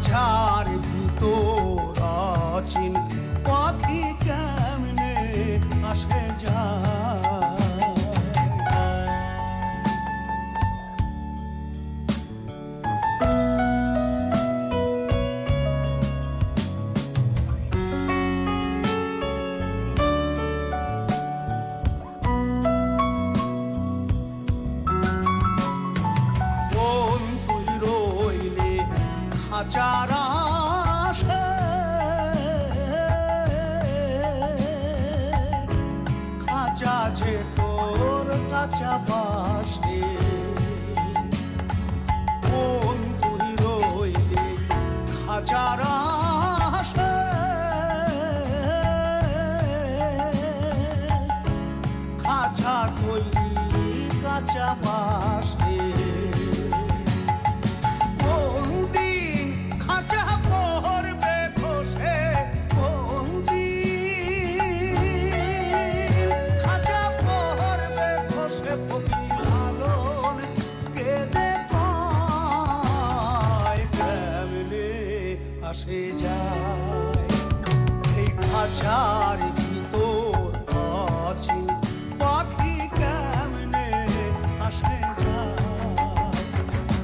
খাঁচার ভিতর অচিন পাখি কেমনে আসে যায়। খাঁচারা খাঁচা যে তোর কাঁচা বাসে কোন তুই রইলে খাঁচারা খাঁচা তৈরি কাঁচা বাসে আসে যায় এই খাঁচার ভিতর অচিন পাখি কেমনে আসে যায়।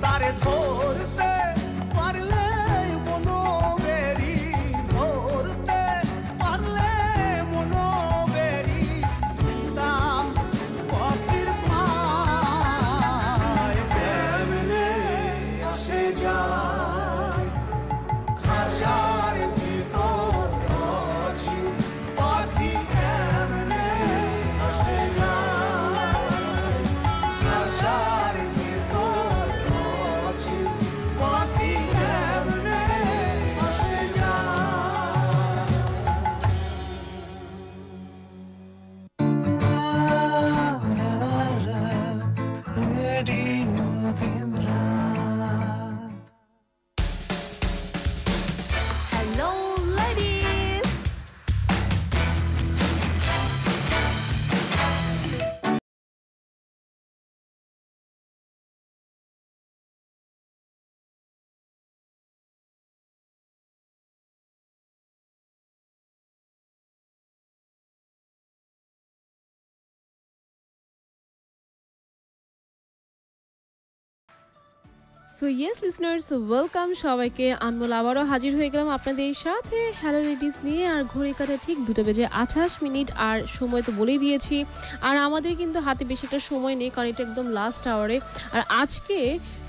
তারে ধরতে পারলে মনোবেরি ধরতে পারলে মনোবেরি দাম পাখির পায় কেমনে আসে যায়। সো ইয়েস লিসনার্স, ওয়েলকাম সবাইকে। আনমোল আবারও হাজির হয়ে গেলাম আপনাদের সাথে হ্যালো লেডিস নিয়ে। আর ঘড়ি কাটা ঠিক 2:28 আর সময় তো বলেই দিয়েছি। আর আমাদের কিন্তু হাতে বেশি একটা সময় নেই, কারণ এটা একদম লাস্ট আওয়ারে। আর আজকে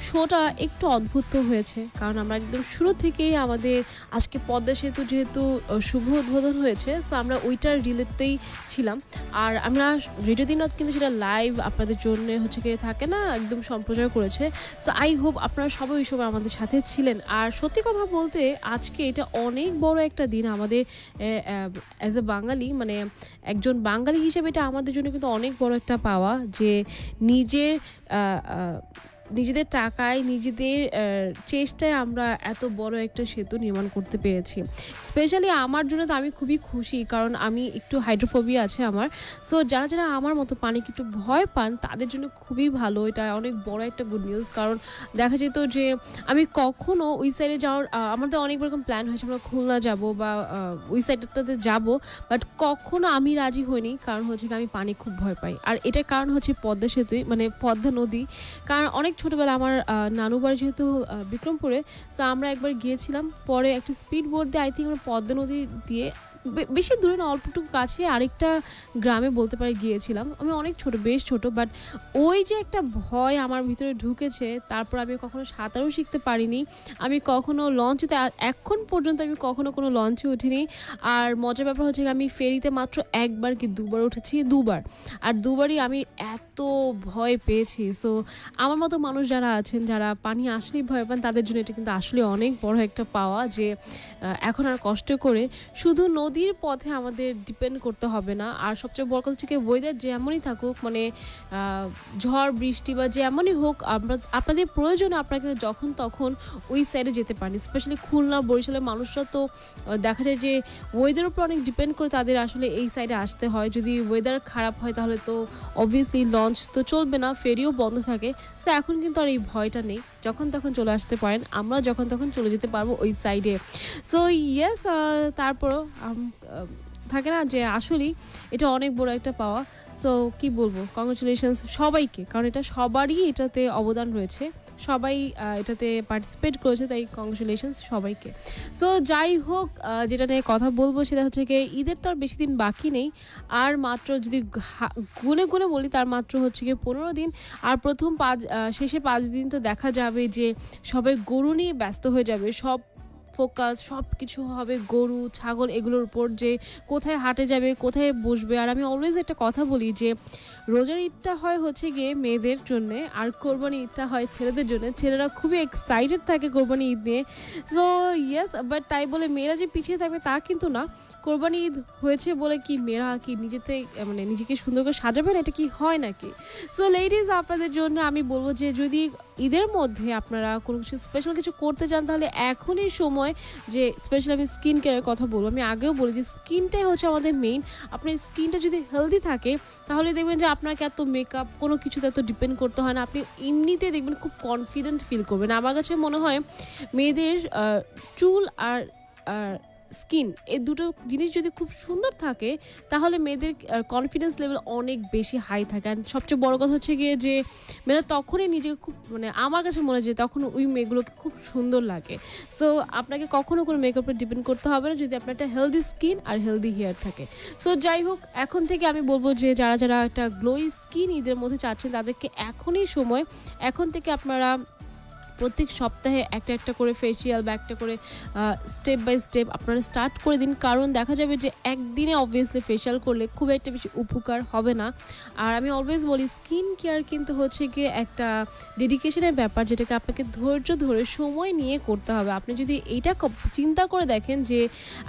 শোটা একটু অদ্ভুত হয়েছে, কারণ আমরা একদম শুরু থেকেই আমাদের আজকে পদ্মা সেতু যেহেতু শুভ উদ্বোধন হয়েছে, সো আমরা ওইটার রিলেটেই ছিলাম। আর আমরা রেডিও দিনত কিন্তু সেটা লাইভ আপনাদের জন্য হচ্ছে কি থাকে না, একদম সম্প্রচার করেছে। সো আই হোপ আপনারা সবাই ওই সময় আমাদের সাথে ছিলেন। আর সত্যি কথা বলতে আজকে এটা অনেক বড় একটা দিন আমাদের অ্যাজ এ বাঙালি, মানে একজন বাঙালি হিসেবে এটা আমাদের জন্য কিন্তু অনেক বড় একটা পাওয়া, যে নিজেদের টাকায় নিজেদের চেষ্টায় আমরা এত বড় একটা সেতু নির্মাণ করতে পেরেছি। স্পেশালি আমার জন্য তো আমি খুবই খুশি, কারণ আমি একটু হাইড্রোফোবিয়া আছে আমার। সো যারা যারা আমার মতো পানিকে একটু ভয় পান তাদের জন্য খুবই ভালো, এটা অনেক বড় একটা গুড নিউজ। কারণ দেখা যেত যে আমি কখনো ওই সাইডে যাওয়ার, আমাদের অনেক রকম প্ল্যান হয়েছে, আমরা খুলনা যাব বা ওই সাইডটাতে যাব, বাট কখনো আমি রাজি হইনি, কারণ হচ্ছে আমি পানি খুব ভয় পাই। আর এটার কারণ হচ্ছে পদ্মা সেতুই, মানে পদ্মা নদী। কারণ অনেক ছোটোবেলা আমার নানু বাড়ি যেহেতু বিক্রমপুরে, তো আমরা একবার গিয়েছিলাম, পরে একটা স্পিড বোট দিয়ে আই থিঙ্ক আমরা পদ্মা নদী দিয়ে বেশি দূরে না, অল্পটুকু কাছে আরেকটা গ্রামে বলতে পারি গিয়েছিলাম। আমি অনেক ছোট, বেশ ছোট, বাট ওই যে একটা ভয় আমার ভিতরে ঢুকেছে, তারপর আমি কখনো সাঁতারও শিখতে পারিনি, আমি কখনো লঞ্চেতে, এখন পর্যন্ত আমি কখনো কোনো লঞ্চে উঠিনি। আর মজার ব্যাপার হচ্ছে আমি ফেরিতে মাত্র একবার কি দুবার উঠেছি, দুবার, আর দুবারই আমি এত ভয় পেয়েছি। সো আমার মতো মানুষ যারা আছেন, যারা পানি আসলেই ভয় পান, তাদের জন্য এটা কিন্তু আসলে অনেক বড় একটা পাওয়া, যে এখন আর কষ্ট করে শুধু নদীর পথে আমাদের ডিপেন্ড করতে হবে না। আর সবচেয়ে বড় কথা হচ্ছে কি, ওয়েদার যেমনই থাকুক, মানে ঝড় বৃষ্টি বা যেমনই হোক, আপনাদের প্রয়োজনে আপনাকে যখন তখন ওই সাইডে যেতে পারেন। স্পেশালি খুলনা বরিশালের মানুষরা তো দেখা যায় যে ওয়েদারের উপর অনেক ডিপেন্ড করে তাদের আসলে এই সাইডে আসতে হয়। যদি ওয়েদার খারাপ হয় তাহলে তো অবভিয়াসলি লঞ্চ তো চলবে না, ফেরিও বন্ধ থাকে। সো এখন কিন্তু আর এই ভয়টা নেই, যখন তখন চলে আসতে পারেন, আমরা যখন তখন চলে যেতে পারবো ওই সাইডে। সো ইয়েস, তারপরও থাকে না যে আসলেই এটা অনেক বড় একটা পাওয়া। সো কি বলবো, কংগ্রেচুলেশনস সবাইকে, কারণ এটা সবারই এটাতে অবদান রয়েছে, সবাই এটাতে পার্টিসিপেট করেছে, তাই কংগ্রেচুলেশনস সবাইকে। সো যাই হোক, যেটা নিয়ে কথা বলবো সেটা হচ্ছে কি, ঈদের তো আর বেশি দিন বাকি নেই, আর মাত্র যদি গুনে গুনে বলি তার মাত্র হচ্ছে কি 15 দিন। আর প্রথম শেষে 5 দিন তো দেখা যাবে যে সবাই গরু নিয়ে ব্যস্ত হয়ে যাবে, সব ফোকাস সব কিছু হবে গরু ছাগল এগুলোর উপর, যে কোথায় হাটে যাবে, কোথায় বসবে। আর আমি অলওয়েজ একটা কথা বলি যে রোজার ঈদটা হয় হচ্ছে গিয়ে মেয়েদের জন্য, আর কোরবানি ঈদটা হয় ছেলেদের জন্য। ছেলেরা খুবই এক্সাইটেড থাকে কোরবানি ঈদ নিয়ে। সো ইয়েস, বাট তাই বলে মেয়েরা যে পিছিয়ে থাকবে তা কিন্তু না। কোরবানি ঈদ হয়েছে বলে কি মেয়েরা কি নিজেকে সুন্দর করে সাজাবে না, এটা কি হয় নাকি? সো লেডিজ, আপনাদের জন্য আমি বলবো যে যদি ঈদের মধ্যে আপনারা কোনো কিছু স্পেশাল কিছু করতে চান, তাহলে এখনই সময়। যে স্পেশাল আমি স্কিন কেয়ারের কথা বলবো, আমি আগেও বলি যে স্কিনটাই হচ্ছে আমাদের মেইন। আপনার স্কিনটা যদি হেলদি থাকে তাহলে দেখবেন যে আপনাকে এত মেকআপ কোনো কিছুতে এত ডিপেন্ড করতে হয় না, আপনি এমনিতে দেখবেন খুব কনফিডেন্ট ফিল করবেন। আমার কাছে মনে হয় মেয়েদের চুল আর স্কিন, এই দুটো জিনিস যদি খুব সুন্দর থাকে তাহলে মেয়েদের কনফিডেন্স লেভেল অনেক বেশি হাই থাকে। আর সবচেয়ে বড় কথা হচ্ছে গিয়ে যে মেয়েরা তখনই নিজেকে খুব আমার কাছে মনে হয় যে তখন ওই মেয়েগুলোকে খুব সুন্দর লাগে। সো আপনাকে কখনো কোনো মেকআপে ডিপেন্ড করতে হবে না যদি আপনার একটা হেলদি স্কিন আর হেলদি হেয়ার থাকে। সো যাই হোক, এখন থেকে আমি বলবো যে যারা যারা একটা গ্লোই স্কিন ঈদের মধ্যে চাচ্ছেন তাদেরকে এখনই সময়। এখন থেকে আপনারা প্রত্যেক সপ্তাহে একটা করে ফেসিয়াল বা একটা করে স্টেপ বাই স্টেপ আপনারা স্টার্ট করে দিন, কারণ দেখা যাবে যে একদিনে অবভিয়াসলি ফেসিয়াল করলে খুব একটা বেশি উপকার হবে না। আর আমি অলওয়েজ বলি স্কিন কেয়ার কিন্তু হচ্ছে গিয়ে একটা ডেডিকেশনের ব্যাপার, যেটাকে আপনাকে ধৈর্য ধরে সময় নিয়ে করতে হবে। আপনি যদি এইটা চিন্তা করে দেখেন যে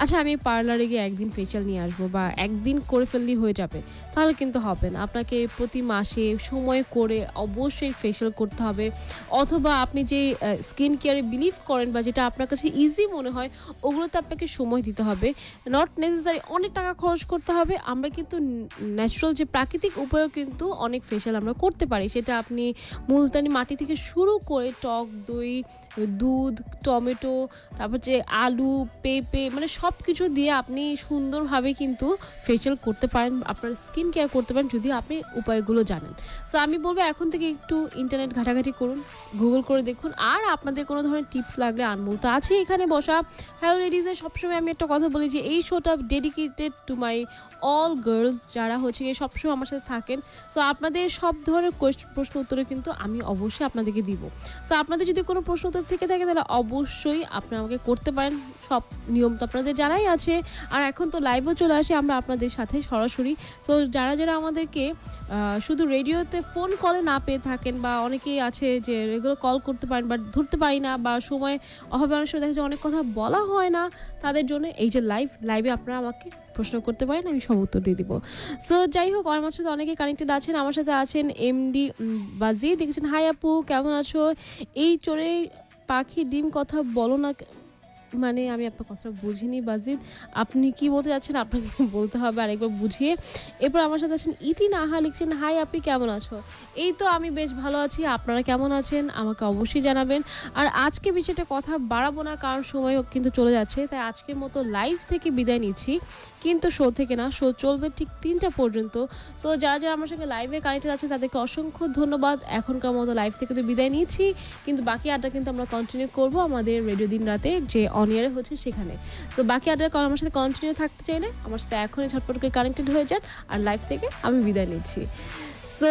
আচ্ছা আমি পার্লারে গিয়ে একদিন ফেসিয়াল নিয়ে আসবো বা একদিন করে ফেললেই হয়ে যাবে, তাহলে কিন্তু হবে না। আপনাকে প্রতি মাসে সময় করে অবশ্যই ফেসিয়াল করতে হবে, অথবা আপনি যে স্কিন কেয়ারে বিলিভ করেন বা যেটা আপনার কাছে ইজি মনে হয় ওগুলোতে আপনাকে সময় দিতে হবে। নট নেসেসারি অনেক টাকা খরচ করতে হবে। আমরা কিন্তু ন্যাচারাল যে প্রাকৃতিক উপায়েও কিন্তু অনেক ফেশিয়াল আমরা করতে পারি, সেটা আপনি মুলতানি মাটি থেকে শুরু করে টক দই, দুধ, টমেটো, তারপর যে আলু, পেঁপে, সব কিছু দিয়ে আপনি সুন্দরভাবে কিন্তু ফেশিয়াল করতে পারেন, আপনার স্কিন কেয়ার করতে পারেন যদি আপনি উপায়গুলো জানেন। সো আমি বলবো এখন থেকে একটু ইন্টারনেট ঘাটাঘাটি করুন, গুগল করে দেখুন। আর আপনাদের কোনো ধরনের টিপস লাগলে আনমোল তো আছে এখানে বসা। হ্যালো লেডিজে, সবসময় আমি একটা কথা বলি যে এই শোটা dedicated to my all girls, যারা হচ্ছে গিয়ে সবসময় আমার সাথে থাকেন। সো আপনাদের সব ধরনের প্রশ্ন উত্তরে কিন্তু আমি অবশ্যই আপনাদেরকে দিব। সো আপনাদের যদি কোনো প্রশ্ন উত্তর থেকে থাকে তাহলে অবশ্যই আপনি আমাকে করতে পারেন, সব নিয়ম তো আপনাদের জানাই আছে। আর এখন তো লাইভও চলে আসে আমরা আপনাদের সাথে সরাসরি। সো যারা যারা আমাদেরকে শুধু রেডিওতে ফোন কলে না পেয়ে থাকেন, বা অনেকেই আছে যে রেগুলার কল করতে পারেন বাট ধরতে পারি না, বা সময় অভাবে অনেক সময় দেখা যায় অনেক কথা বলা হয় না, তাদের জন্য এই যে লাইভে আপনারা আমাকে প্রশ্ন করতে পারেন, আমি সব উত্তর দিয়ে দিব। সো যাই হোক, আমার সাথে অনেকে কানেক্টেড আছেন। আমার সাথে আছেন এমডি বাজি, দেখেছেন হাই আপু কেমন আছো? এই চোরে পাখি ডিম কথা বলো না, আমি আপনার কথাটা বুঝিনি বাজিদ, আপনি কি বলতে যাচ্ছেন আপনাকে বলতে হবে আরেকবার বুঝিয়ে। এরপর আমার সাথে আছেন ইতিন আহা, লিখছেন হাই আপি কেমন আছো? এই তো আমি বেশ ভালো আছি, আপনারা কেমন আছেন আমাকে অবশ্যই জানাবেন। আর আজকে বিষয়টা কথা বাড়াবো না, কারণ সময় কিন্তু চলে যাচ্ছে, তাই আজকের মতো লাইভ থেকে বিদায় নিচ্ছি, কিন্তু শো থেকে না, শো চলবে ঠিক 3টা পর্যন্ত। সো যারা যারা আমার সঙ্গে লাইভে কানেক্টেড আছে তাদেরকে অসংখ্য ধন্যবাদ। এখনকার মতো লাইভ থেকে তো বিদায় নিচ্ছি, কিন্তু বাকি আড্ডা কিন্তু আমরা কন্টিনিউ করবো আমাদের রেডিও দিন রাতে যে অন ইয়ারে হচ্ছে সেখানে। সো বাকি আড্ডা আমার সাথে কন্টিনিউ থাকতে চাইলে আমার সাথে এখনই ঝটপট করে কানেক্টেড হয়ে যান, আর লাইভ থেকে আমি বিদায় নিচ্ছি। সো